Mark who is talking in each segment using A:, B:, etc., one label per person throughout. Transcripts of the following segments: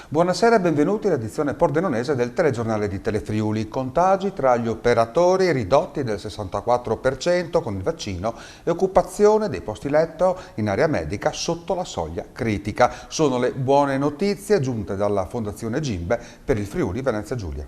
A: Buonasera e benvenuti all'edizione pordenonese del telegiornale di Telefriuli. Contagi tra gli operatori ridotti del 64% con il vaccino e occupazione dei posti letto in area medica sotto la soglia critica. Sono le buone notizie giunte dalla Fondazione Gimbe per il Friuli Venezia Giulia.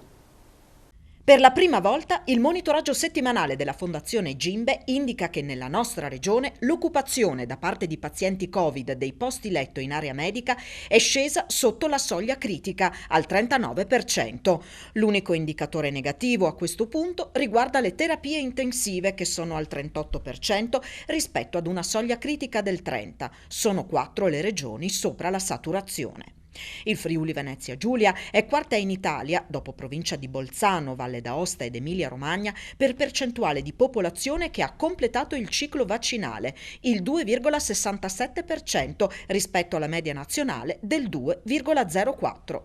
B: Per la prima volta il monitoraggio settimanale della Fondazione Gimbe indica che nella nostra regione l'occupazione da parte di pazienti Covid dei posti letto in area medica è scesa sotto la soglia critica al 39%. L'unico indicatore negativo a questo punto riguarda le terapie intensive che sono al 38% rispetto ad una soglia critica del 30%. Sono 4 le regioni sopra la saturazione. Il Friuli Venezia Giulia è quarta in Italia, dopo provincia di Bolzano, Valle d'Aosta ed Emilia-Romagna, per percentuale di popolazione che ha completato il ciclo vaccinale, il 2,67% rispetto alla media nazionale del 2,04%.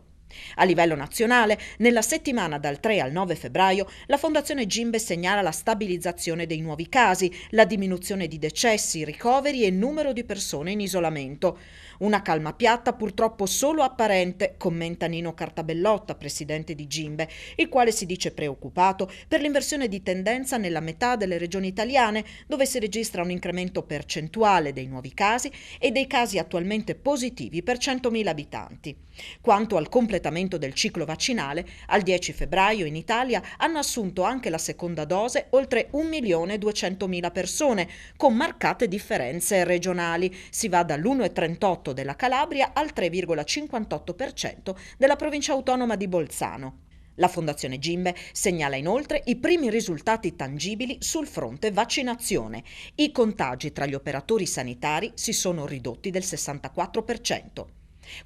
B: A livello nazionale, nella settimana dal 3 al 9 febbraio, la Fondazione Gimbe segnala la stabilizzazione dei nuovi casi, la diminuzione di decessi, ricoveri e numero di persone in isolamento. Una calma piatta purtroppo solo apparente, commenta Nino Cartabellotta, presidente di Gimbe, il quale si dice preoccupato per l'inversione di tendenza nella metà delle regioni italiane, dove si registra un incremento percentuale dei nuovi casi e dei casi attualmente positivi per 100.000 abitanti. Quanto al completamento del ciclo vaccinale, al 10 febbraio in Italia hanno assunto anche la seconda dose oltre 1.200.000 persone, con marcate differenze regionali. Si va dall'1,38% della Calabria al 3,58% della provincia autonoma di Bolzano. La Fondazione Gimbe segnala inoltre i primi risultati tangibili sul fronte vaccinazione. I contagi tra gli operatori sanitari si sono ridotti del 64%.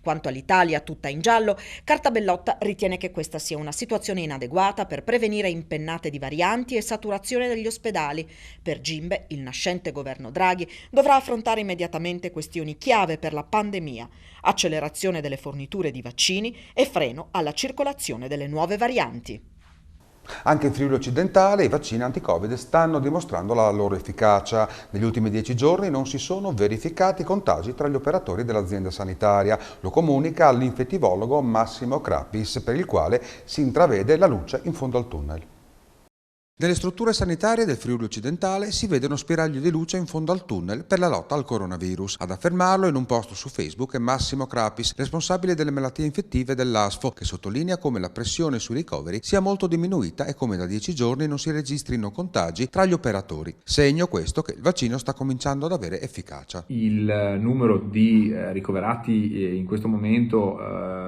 B: Quanto all'Italia tutta in giallo, Cartabellotta ritiene che questa sia una situazione inadeguata per prevenire impennate di varianti e saturazione degli ospedali. Per Gimbe, il nascente governo Draghi dovrà affrontare immediatamente questioni chiave per la pandemia: accelerazione delle forniture di vaccini e freno alla circolazione delle nuove varianti.
A: Anche in Friuli Occidentale i vaccini anti-Covid stanno dimostrando la loro efficacia. Negli ultimi 10 giorni non si sono verificati contagi tra gli operatori dell'azienda sanitaria. Lo comunica l'infettivologo Massimo Crapis, per il quale si intravede la luce in fondo al tunnel. Nelle strutture sanitarie del Friuli Occidentale si vede uno spiraglio di luce in fondo al tunnel per la lotta al coronavirus. Ad affermarlo in un post su Facebook è Massimo Crapis, responsabile delle malattie infettive dell'ASFO, che sottolinea come la pressione sui ricoveri sia molto diminuita e come da 10 giorni non si registrino contagi tra gli operatori. Segno questo che il vaccino sta cominciando ad avere efficacia.
C: Il numero di ricoverati in questo momento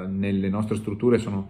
C: nelle nostre strutture sono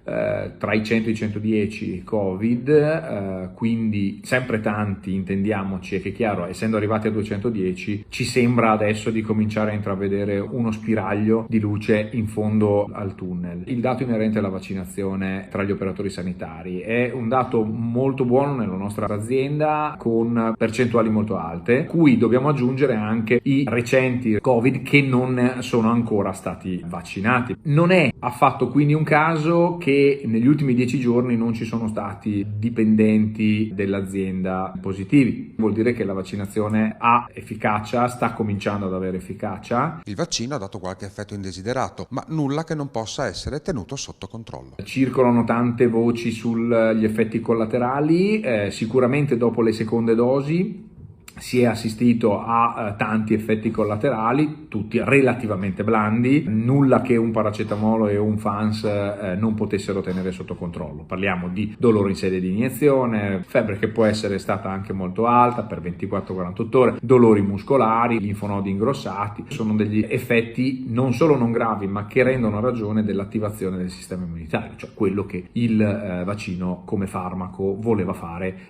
C: tra i 100 e i 110 Covid, quindi sempre tanti, intendiamoci, e che chiaro, essendo arrivati a 210 ci sembra adesso di cominciare a intravedere uno spiraglio di luce in fondo al tunnel. Il dato inerente alla vaccinazione tra gli operatori sanitari è un dato molto buono nella nostra azienda, con percentuali molto alte, cui dobbiamo aggiungere anche i recenti Covid che non sono ancora stati vaccinati. Non è affatto quindi un caso che negli ultimi 10 giorni non ci sono stati dipendenti dell'azienda positivi. Vuol dire che la vaccinazione ha efficacia, sta cominciando ad avere efficacia.
A: Il vaccino ha dato qualche effetto indesiderato, ma nulla che non possa essere tenuto sotto controllo.
C: Circolano tante voci sugli effetti collaterali, sicuramente dopo le seconde dosi si è assistito a tanti effetti collaterali, tutti relativamente blandi, nulla che un paracetamolo e un FANS non potessero tenere sotto controllo. Parliamo di dolore in sede di iniezione, febbre che può essere stata anche molto alta per 24-48 ore, dolori muscolari, linfonodi ingrossati. Sono degli effetti non solo non gravi, ma che rendono ragione dell'attivazione del sistema immunitario, cioè quello che il vaccino come farmaco voleva fare.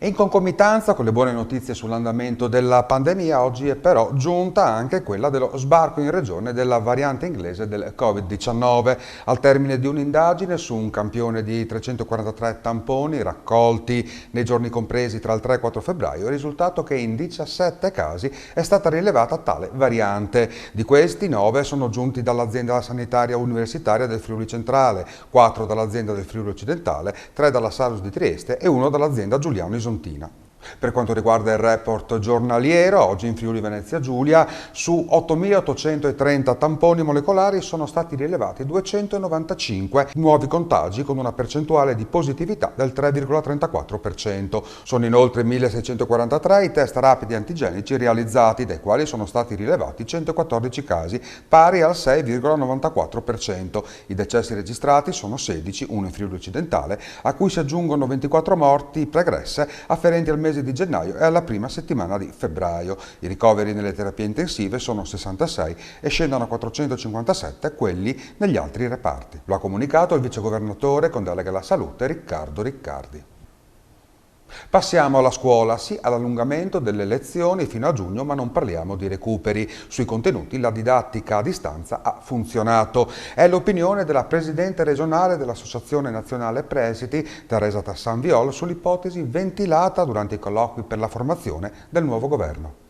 A: In concomitanza con le buone notizie sull'andamento della pandemia, oggi è però giunta anche quella dello sbarco in regione della variante inglese del Covid-19. Al termine di un'indagine su un campione di 343 tamponi raccolti nei giorni compresi tra il 3 e il 4 febbraio, è risultato che in 17 casi è stata rilevata tale variante. Di questi 9 sono giunti dall'azienda sanitaria universitaria del Friuli Centrale, 4 dall'azienda del Friuli Occidentale, 3 dalla Salus di Trieste e 1 dall'azienda Giuliano Isontina. Per quanto riguarda il report giornaliero, oggi in Friuli Venezia Giulia su 8.830 tamponi molecolari sono stati rilevati 295 nuovi contagi con una percentuale di positività del 3,34%. Sono inoltre 1.643 i test rapidi antigenici realizzati, dai quali sono stati rilevati 114 casi, pari al 6,94%. I decessi registrati sono 16, uno in Friuli Occidentale, a cui si aggiungono 24 morti pregresse afferenti al mese di gennaio e alla prima settimana di febbraio. I ricoveri nelle terapie intensive sono 66 e scendono a 457 quelli negli altri reparti. Lo ha comunicato il vicegovernatore con delega alla salute Riccardo Riccardi. Passiamo alla scuola, sì all'allungamento delle lezioni fino a giugno, ma non parliamo di recuperi. Sui contenuti la didattica a distanza ha funzionato. È l'opinione della Presidente regionale dell'Associazione Nazionale Presidi, Teresa Tassanviol, sull'ipotesi ventilata durante i colloqui per la formazione del nuovo governo.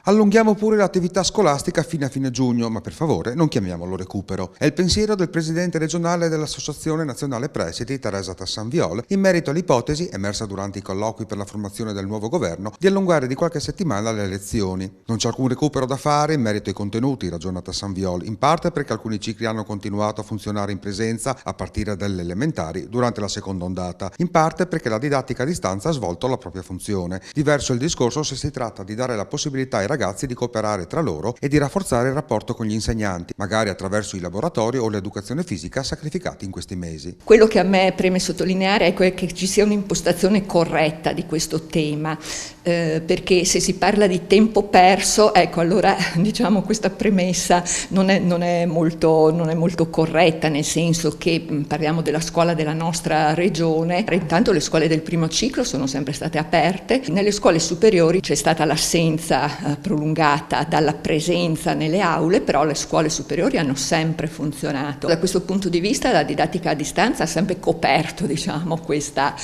A: Allunghiamo pure l'attività scolastica fino a fine giugno, ma per favore non chiamiamolo recupero. È il pensiero del presidente regionale dell'Associazione Nazionale Presidi, Teresa Tassanviol, in merito all'ipotesi, emersa durante i colloqui per la formazione del nuovo governo, di allungare di qualche settimana le lezioni. Non c'è alcun recupero da fare in merito ai contenuti, ragiona Tassanviol, in parte perché alcuni cicli hanno continuato a funzionare in presenza a partire dalle elementari durante la seconda ondata, in parte perché la didattica a distanza ha svolto la propria funzione. Diverso il discorso se si tratta di dare la possibilità ai ragazzi di cooperare tra loro e di rafforzare il rapporto con gli insegnanti, magari attraverso i laboratori o l'educazione fisica sacrificati in questi mesi.
D: Quello che a me preme sottolineare è che ci sia un'impostazione corretta di questo tema, perché se si parla di tempo perso, ecco, allora diciamo questa premessa non è molto corretta, nel senso che parliamo della scuola della nostra regione. Intanto le scuole del primo ciclo sono sempre state aperte, nelle scuole superiori c'è stata l'assenza prolungata dalla presenza nelle aule, però le scuole superiori hanno sempre funzionato. Da questo punto di vista la didattica a distanza ha sempre coperto, diciamo, questa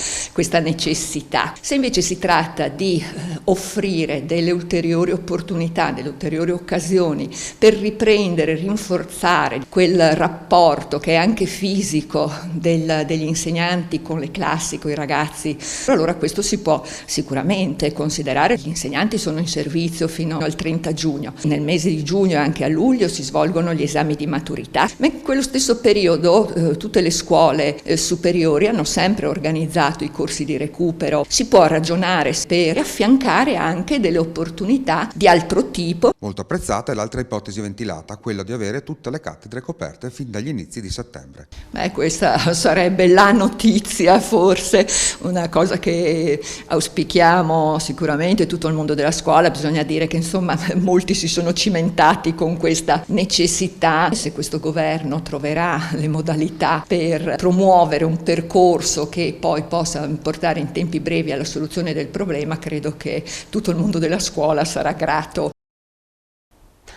D: necessità. Se invece si tratta di offrire delle ulteriori opportunità, delle ulteriori occasioni per riprendere, rinforzare quel rapporto che è anche fisico degli insegnanti con le classi, con i ragazzi, allora questo si può sicuramente considerare. Gli insegnanti sono in servizio fino al 30 giugno. Nel mese di giugno e anche a luglio si svolgono gli esami di maturità, ma in quello stesso periodo tutte le scuole superiori hanno sempre organizzato i corsi di recupero. Si può ragionare per affiancare anche delle opportunità di altro tipo.
A: Molto apprezzata è l'altra ipotesi ventilata, quella di avere tutte le cattedre coperte fin dagli inizi di settembre.
D: Questa sarebbe la notizia, forse una cosa che auspichiamo sicuramente tutto il mondo della scuola. Bisogna dire che insomma molti si sono cimentati con questa necessità. Se questo governo troverà le modalità per promuovere un percorso che poi possa portare in tempi brevi alla soluzione del problema, credo che tutto il mondo della scuola sarà grato.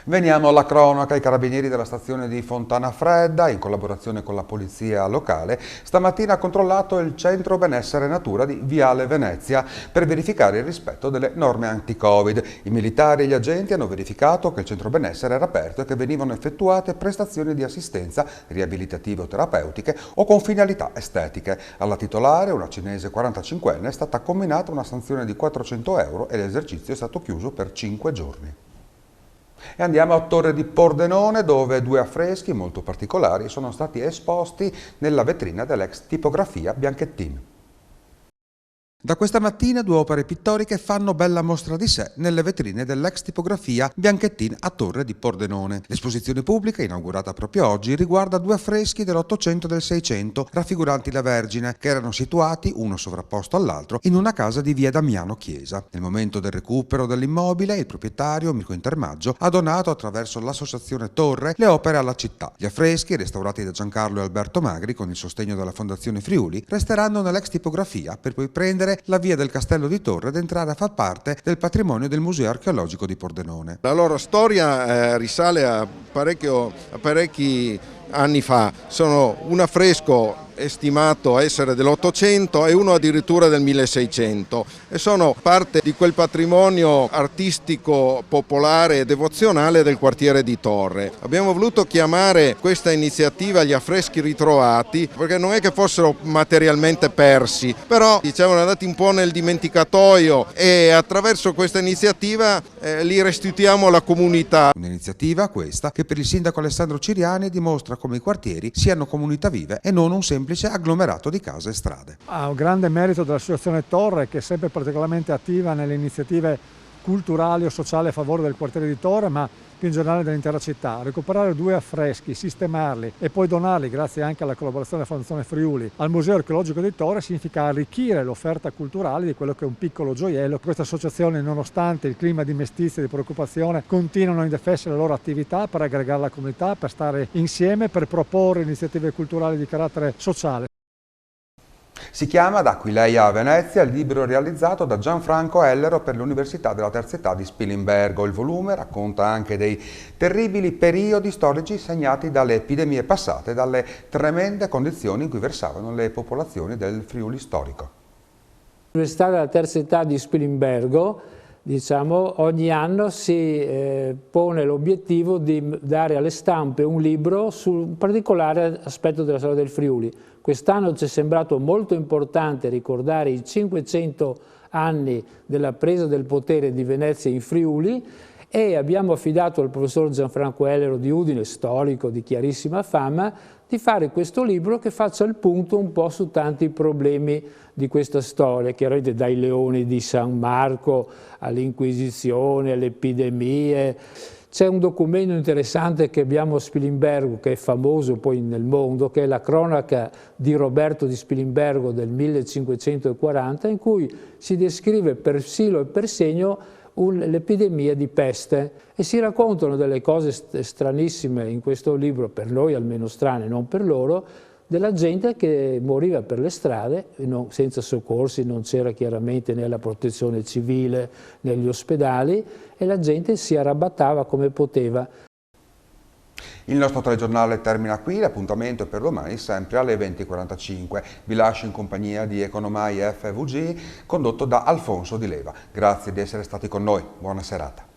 A: Veniamo alla cronaca. I carabinieri della stazione di Fontana Fredda, in collaborazione con la polizia locale, stamattina ha controllato il centro benessere natura di Viale Venezia per verificare il rispetto delle norme anti-Covid. I militari e gli agenti hanno verificato che il centro benessere era aperto e che venivano effettuate prestazioni di assistenza riabilitative o terapeutiche o con finalità estetiche. Alla titolare, una cinese 45enne, è stata comminata una sanzione di 400 euro e l'esercizio è stato chiuso per 5 giorni. E andiamo a Torre di Pordenone, dove due affreschi molto particolari sono stati esposti nella vetrina dell'ex tipografia Bianchettin. Da questa mattina due opere pittoriche fanno bella mostra di sé nelle vetrine dell'ex tipografia Bianchettin a Torre di Pordenone. L'esposizione pubblica, inaugurata proprio oggi, riguarda due affreschi dell'Ottocento e del Seicento raffiguranti la Vergine, che erano situati, uno sovrapposto all'altro, in una casa di via Damiano Chiesa. Nel momento del recupero dell'immobile, il proprietario, Mirko Intermaggio, ha donato attraverso l'associazione Torre le opere alla città. Gli affreschi, restaurati da Giancarlo e Alberto Magri con il sostegno della Fondazione Friuli, resteranno nell'ex tipografia per poi prendere la via del Castello di Torre ed entrare a far parte del patrimonio del Museo Archeologico di Pordenone.
E: La loro storia risale a parecchi anni fa. Sono un affresco estimato essere dell'800 e uno addirittura del 1600 e sono parte di quel patrimonio artistico, popolare e devozionale del quartiere di Torre. Abbiamo voluto chiamare questa iniziativa gli affreschi ritrovati perché non è che fossero materialmente persi, però diciamo andati un po' nel dimenticatoio e attraverso questa iniziativa li restituiamo alla comunità.
A: Un'iniziativa questa che per il sindaco Alessandro Ciriani dimostra come i quartieri siano comunità vive e non un semplice agglomerato di case e strade.
F: Ha un grande merito dell'associazione Torre, che è sempre particolarmente attiva nelle iniziative culturali o sociali a favore del quartiere di Torre, ma più in generale dell'intera città. Recuperare 2 affreschi, sistemarli e poi donarli, grazie anche alla collaborazione della Fondazione Friuli, al Museo Archeologico di Torre significa arricchire l'offerta culturale di quello che è un piccolo gioiello. Queste associazioni, nonostante il clima di mestizia e di preoccupazione, continuano a indefessere la loro attività per aggregare la comunità, per stare insieme, per proporre iniziative culturali di carattere sociale.
A: Si chiama Da Aquileia a Venezia, il libro realizzato da Gianfranco Ellero per l'Università della Terza Età di Spilimbergo. Il volume racconta anche dei terribili periodi storici segnati dalle epidemie passate e dalle tremende condizioni in cui versavano le popolazioni del Friuli storico.
G: L'Università della Terza Età di Spilimbergo, ogni anno si pone l'obiettivo di dare alle stampe un libro su un particolare aspetto della storia del Friuli. Quest'anno ci è sembrato molto importante ricordare i 500 anni della presa del potere di Venezia in Friuli e abbiamo affidato al professor Gianfranco Ellero di Udine, storico di chiarissima fama, di fare questo libro che faccia il punto un po' su tanti problemi di questa storia, chiaramente dai leoni di San Marco all'Inquisizione, alle epidemie. C'è un documento interessante che abbiamo a Spilimbergo, che è famoso poi nel mondo, che è la cronaca di Roberto di Spilimbergo del 1540, in cui si descrive per filo e per segno l'epidemia di peste e si raccontano delle cose stranissime in questo libro, per noi almeno strane, non per loro, della gente che moriva per le strade, senza soccorsi, non c'era chiaramente né la protezione civile né gli ospedali e la gente si arrabattava come poteva.
A: Il nostro telegiornale termina qui, l'appuntamento è per domani sempre alle 20:45. Vi lascio in compagnia di Economai FVG condotto da Alfonso Di Leva. Grazie di essere stati con noi, buona serata.